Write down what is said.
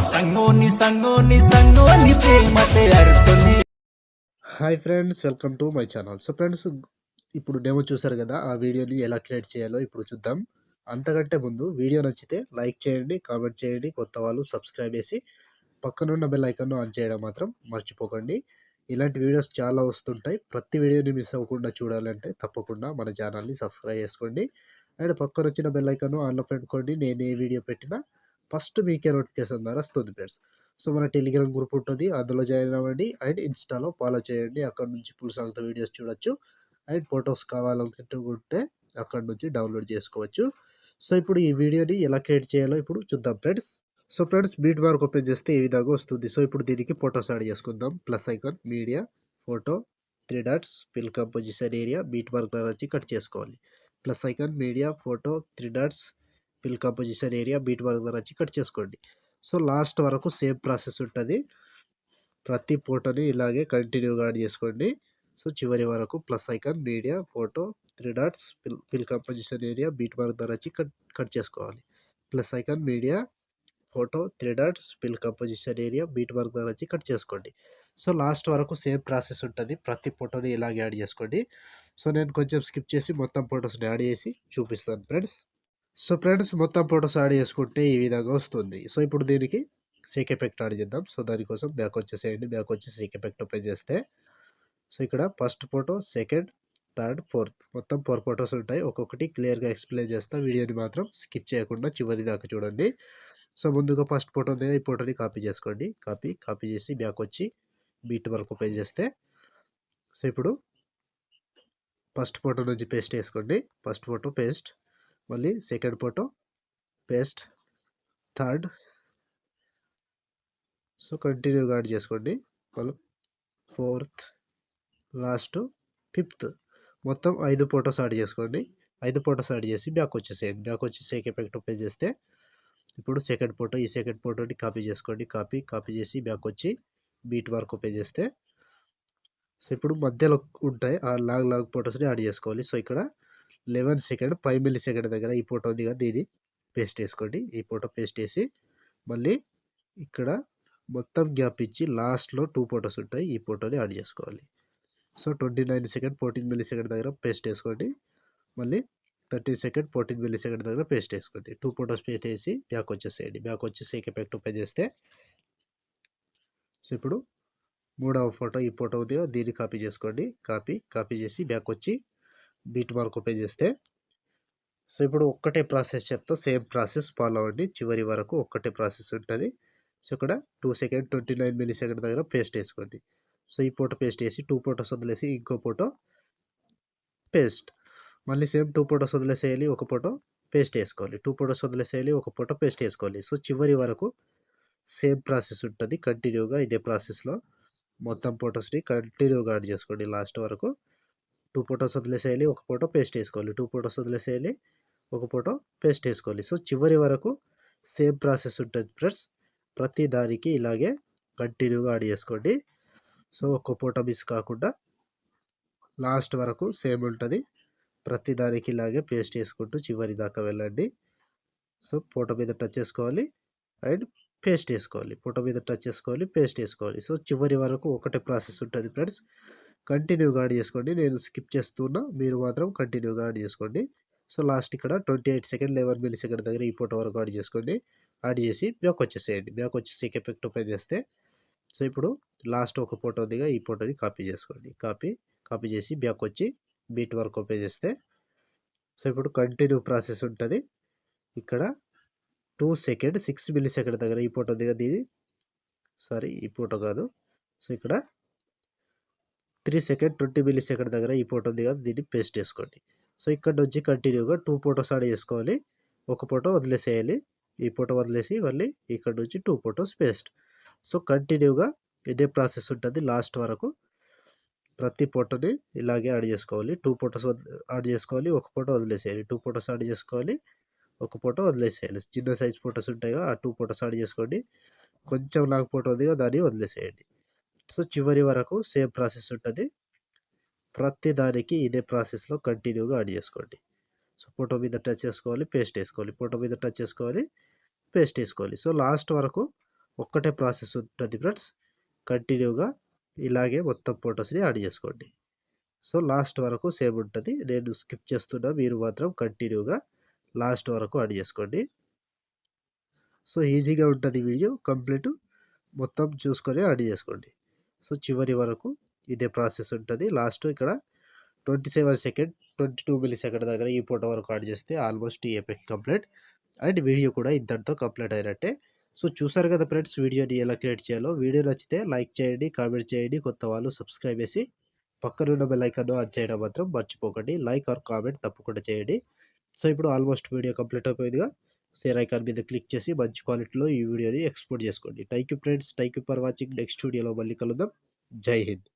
సంగోని సంగోని సంగోని ప్రేమతే అర్థమే. Hi friends, welcome to my channel. So friends, ఇప్పుడు demo చూసారు కదా, ఆ వీడియోని ఎలా క్రియేట్ చేయాలో ఇప్పుడు చూద్దాం. అంతకంటే ముందు వీడియో నచ్చితే లైక్ చేయండి, కామెంట్ చేయండి, కొత్త వాళ్ళు సబ్స్క్రైబ్ చేసి పక్కనున్న బెల్ ఐకాన్ను ఆన్ చేయడం మాత్రం మర్చిపోకండి. ఇలాంటి వీడియోస్ చాలా వస్తుంటాయి. ప్రతి వీడియోని మిస్ అవ్వకుండా చూడాలంటే తప్పకుండా మన ఛానల్ని సబ్స్క్రైబ్ చేసుకోండి. అండ్ పక్కన వచ్చిన బెల్ ఐకాన్ను ఆన్లో పెట్టుకోండి. నేను ఏ వీడియో పెట్టినా ఫస్ట్ మీకే నోటిఫికేషన్ ద్వారా వస్తుంది ఫ్రెండ్స్. సో మన టెలిగ్రామ్ గ్రూప్ ఉంటుంది, అందులో జాయిన్ అవ్వండి. అండ్ ఇన్స్టాలో ఫాలో చేయండి, అక్కడ నుంచి ఫుల్ సాంగ్తో వీడియోస్ చూడొచ్చు. అండ్ ఫొటోస్ కావాలనుకుంటే అక్కడ నుంచి డౌన్లోడ్ చేసుకోవచ్చు. సో ఇప్పుడు ఈ వీడియోని ఎలా క్రియేట్ చేయాలో ఇప్పుడు చూద్దాం friends. So friends, beat mark open చేస్తే ఈ విధంగా వస్తుంది. సో ఇప్పుడు దీనికి ఫొటోస్ యాడ్ చేసుకుందాం. Plus icon, media, photo, 3 dots, fill composition area, beat mark వచ్చి కట్ చేసుకోవాలి. Plus icon, media, photo, 3 dots, fill composition area, beat mark వచ్చి కట్ చేసుకోండి. సో లాస్ట్ వరకు సేమ్ ప్రాసెస్ ఉంటుంది. ప్రతి ఫోటోని ఇలాగే కంటిన్యూగా యాడ్ చేసుకోండి. సో చివరి వరకు plus icon, media, photo, 3 dots, fill composition area, beat mark ద్వారా వచ్చి కట్ చేసుకోవాలి. Plus icon, media, photo, 3 dots, fill composition area, beat mark ద్వారా వచ్చి కట్ చేసుకోండి. సో లాస్ట్ వరకు సేమ్ ప్రాసెస్ ఉంటుంది. ప్రతి ఫోటోని ఇలాగే యాడ్ చేసుకోండి. సో నేను కొంచెం స్కిప్ చేసి మొత్తం ఫొటోస్ని యాడ్ చేసి చూపిస్తాను ఫ్రెండ్స్. సో ఫ్రెండ్స్, మొత్తం ఫొటోస్ యాడ్ చేసుకుంటే ఈ విధంగా వస్తుంది. సో ఇప్పుడు దీనికి సేక్ ఎఫెక్ట్ యాడ్ చేద్దాం. సో దానికోసం బ్యాక్ వచ్చేసేయండి. బ్యాక్ వచ్చి సేక్ ఎఫెక్ట్ ఓపెన్ చేస్తే సో ఇక్కడ first photo, second, third, fourth మొత్తం 4 ఫొటోస్ ఉంటాయి. ఒక్కొక్కటి క్లియర్గా ఎక్స్ప్లెయిన్ చేస్తా. వీడియోని మాత్రం స్కిప్ చేయకుండా చివరి దాకా చూడండి. సో ముందుగా ఫస్ట్ ఫోటో ఉంది, ఈ ఫోటోని కాపీ చేసుకోండి. కాపీ చేసి బ్యాక్ వచ్చి బీట్ వరకు ఓపెన్ చేస్తే సో ఇప్పుడు ఫస్ట్ ఫోటో నుంచి పేస్ట్ వేసుకోండి. ఫస్ట్ ఫోటో పేస్ట్, మళ్ళీ second photo paste, third, so కంటిన్యూగా యాడ్ చేసుకోండి. మళ్ళీ ఫోర్త్, లాస్ట్, ఫిఫ్త్ మొత్తం 5 ఫొటోస్ యాడ్ చేసుకోండి. 5 ఫొటోస్ యాడ్ చేసి బ్యాక్ వచ్చేసేయండి. బ్యాక్ వచ్చి సేక్ ఎఫెక్ట్ ఓపెన్ చేస్తే ఇప్పుడు సెకండ్ ఫోటో, ఈ సెకండ్ ఫోటోని కాపీ చేసుకోండి. కాపీ చేసి బ్యాక్ వచ్చి బీట్ మార్క్ ఓపెన్ చేస్తే సో ఇప్పుడు మధ్యలో ఉంటాయి ఆ లాగ్ ఫొటోస్ని యాడ్ చేసుకోవాలి. సో ఇక్కడ 11 సెకండ్ 5 మిల్లీ సెకండ్ దగ్గర ఈ ఫోటో ఉంది కదా, దీన్ని పేస్ట్ వేసుకోండి. ఈ ఫోటో పేస్ట్ వేసి మళ్ళీ ఇక్కడ మొత్తం గ్యాప్ ఇచ్చి లాస్ట్లో 2 ఫొటోస్ ఉంటాయి, ఈ ఫోటోని యాడ్ చేసుకోవాలి. సో 29 సెకండ్ 14 మిల్లీ సెకండ్ దగ్గర పేస్ట్ వేసుకోండి. మళ్ళీ 30 సెకండ్ 14 మిల్లీ సెకండ్ దగ్గర పేస్ట్ వేసుకోండి. 2 ఫొటోస్ పేస్ట్ వేసి బ్యాక్ వచ్చేసేయండి. బ్యాక్ వచ్చి సేక్ ఎఫెక్ట్ ఓపెన్ చేస్తే సో ఇప్పుడు మూడవ ఫోటో, ఈ ఫోటో ఉంది కదా, దీన్ని కాపీ చేసుకోండి. కాపీ చేసి బ్యాక్ వచ్చి బీట్ మార్క్ ఓపెన్ చేస్తే సో ఇప్పుడు ఒక్కటే ప్రాసెస్ చెప్తా, సేమ్ ప్రాసెస్ ఫాలో అవ్వండి. చివరి వరకు ఒక్కటే ప్రాసెస్ ఉంటుంది. సో ఇక్కడ 2 సెకండ్ 29 మిల్లీ సెకండ్ దగ్గర పేస్ట్ వేసుకోండి. సో ఈ ఫోటో పేస్ట్ వేసి 2 ఫొటోస్ వదిలేసి ఇంకో ఫోటో పేస్ట్, మళ్ళీ సేమ్ 2 ఫొటోస్ వదిలేసేయాలి, ఒక ఫోటో పేస్ట్ వేసుకోవాలి. 2 ఫొటోస్ వదిలేసేయాలి, ఒక ఫోటో పేస్ట్ వేసుకోవాలి. సో చివరి వరకు సేమ్ ప్రాసెస్ ఉంటుంది. కంటిన్యూగా ఇదే ప్రాసెస్లో మొత్తం ఫొటోస్ని కంటిన్యూగా యాడ్ చేసుకోండి లాస్ట్ వరకు. 2 ఫొటోస్ వదిలేసేయాలి, ఒక ఫోటో పేస్ట్ వేసుకోవాలి. 2 ఫొటోస్ వదిలేసేయాలి, ఒక ఫోటో పేస్ట్ వేసుకోవాలి. సో చివరి వరకు సేమ్ ప్రాసెస్ ఉంటుంది ఫ్రెండ్స్. ప్రతి దానికి ఇలాగే కంటిన్యూగా యాడ్ చేసుకోండి. సో ఒక్క ఫోటో మిస్ కాకుండా లాస్ట్ వరకు సేమ్ ఉంటుంది. ప్రతి దానికి ఇలాగే పేస్ట్ చేసుకుంటూ చివరి దాకా వెళ్ళండి. సో ఫోటో మీద టచ్ చేసుకోవాలి అండ్ పేస్ట్ వేసుకోవాలి. ఫోటో మీద టచ్ చేసుకోవాలి, పేస్ట్ వేసుకోవాలి. సో చివరి వరకు ఒకటే ప్రాసెస్ ఉంటుంది ఫ్రెండ్స్. కంటిన్యూగా యాడ్ చేసుకోండి. నేను స్కిప్ చేస్తున్నా, మీరు మాత్రం కంటిన్యూగా యాడ్ చేసుకోండి. సో లాస్ట్ ఇక్కడ 28 సెకండ్ 11 మిల్లీ సెకండ్ దగ్గర ఈ ఫోటో వరకు యాడ్ చేసుకోండి. యాడ్ చేసి బ్యాక్ వచ్చేసేయండి. బ్యాక్ వచ్చి సేక్ ఎఫెక్ట్ ఓపెన్ చేస్తే సో ఇప్పుడు లాస్ట్ ఒక ఫోటో ఉందిగా, ఈ ఫోటోని కాపీ చేసుకోండి. కాపీ చేసి బ్యాక్ వచ్చి బీట్ వర్క్ ఓపెన్ చేస్తే సో ఇప్పుడు కంటిన్యూ ప్రాసెస్ ఉంటుంది. ఇక్కడ 2 సెకండ్ 6 మిల్లీ సెకండ్ దగ్గర ఈ ఫోటో ఉందిగా, దీని ఈ ఫోటో కాదు. సో ఇక్కడ 3 సెకండ్ 20 మిల్లీ సెకండ్ దగ్గర ఈ ఫోటో ఉంది కదా, దీన్ని పేస్ట్ చేసుకోండి. సో ఇక్కడ నుంచి కంటిన్యూగా 2 ఫొటోస్ యాడ్ చేసుకోవాలి, ఒక ఫోటో వదిలేసేయాలి. ఈ ఫోటో వదిలేసి మళ్ళీ ఇక్కడ నుంచి 2 ఫొటోస్ పేస్ట్. సో కంటిన్యూగా ఇదే ప్రాసెస్ ఉంటుంది లాస్ట్ వరకు. ప్రతి ఫోటోని ఇలాగే యాడ్ చేసుకోవాలి. 2 ఫొటోస్ యాడ్ చేసుకోవాలి, ఒక ఫోటో వదిలేసేయాలి. 2 ఫొటోస్ యాడ్ చేసుకోవాలి, ఒక ఫోటో వదిలేసేయాలి. చిన్న సైజ్ ఫొటోస్ ఉంటాయి కదా, ఆ 2 ఫొటోస్ యాడ్ చేసుకోండి. కొంచెం లాంగ్ ఫోటో ఉంది కదా, దాన్ని వదిలేసేయండి. సో చివరి వరకు సేమ్ ప్రాసెస్ ఉంటుంది. ప్రతి దానికి ఇదే ప్రాసెస్లో కంటిన్యూగా యాడ్ చేసుకోండి. సో ఫోటో మీద టచ్ చేసుకోవాలి, పేస్ట్ వేసుకోవాలి. ఫోటో మీద టచ్ చేసుకోవాలి, పేస్ట్ వేసుకోవాలి. సో లాస్ట్ వరకు ఒక్కటే ప్రాసెస్ ఉంటుంది ఫ్రెండ్స్. కంటిన్యూగా ఇలాగే మొత్తం ఫొటోస్ని యాడ్ చేసుకోండి. సో లాస్ట్ వరకు సేమ్ ఉంటుంది. నేను స్కిప్ చేస్తున్నా, మీరు మాత్రం కంటిన్యూగా లాస్ట్ వరకు యాడ్ చేసుకోండి. సో ఈజీగా ఉంటుంది వీడియో, కంప్లీట్ మొత్తం చూసుకొని యాడ్ చేసుకోండి. సో చివరి వరకు ఇదే ప్రాసెస్ ఉంటుంది. లాస్ట్ ఇక్కడ 27 సెకండ్ 22 మిల్లీ సెకండ్ దగ్గర ఈ ఫోటో వరకు యాడ్ చేస్తే ఆల్మోస్ట్ ఈ ఎఫెక్ట్ కంప్లీట్ అండ్ వీడియో కూడా ఇంతటితో కంప్లీట్ అయినట్టే. సో చూసారు కదా ఫ్రెండ్స్ వీడియోని ఎలా క్రియేట్ చేయాలో. వీడియో నచ్చితే లైక్ చేయండి, కామెంట్ చేయండి, కొత్త వాళ్ళు సబ్స్క్రైబ్ చేసి పక్కనున్న బెల్ ఐకాన్ ఆన్ చేయడం మాత్రం మర్చిపోకండి. లైక్ ఆర్ కామెంట్ తప్పకుండా చేయండి. సో ఇప్పుడు ఆల్మోస్ట్ వీడియో కంప్లీట్ అయిపోయిందిగా. షేర్ ఐకాన్ మీద క్లిక్ చేసి మంచి క్వాలిటీలో ఈ వీడియోని ఎక్స్పోర్ట్ చేసుకోండి. Thank you friends, thank you for watching. Next వీడియోలో మళ్ళీ కలుద్దాం. జై హింద్.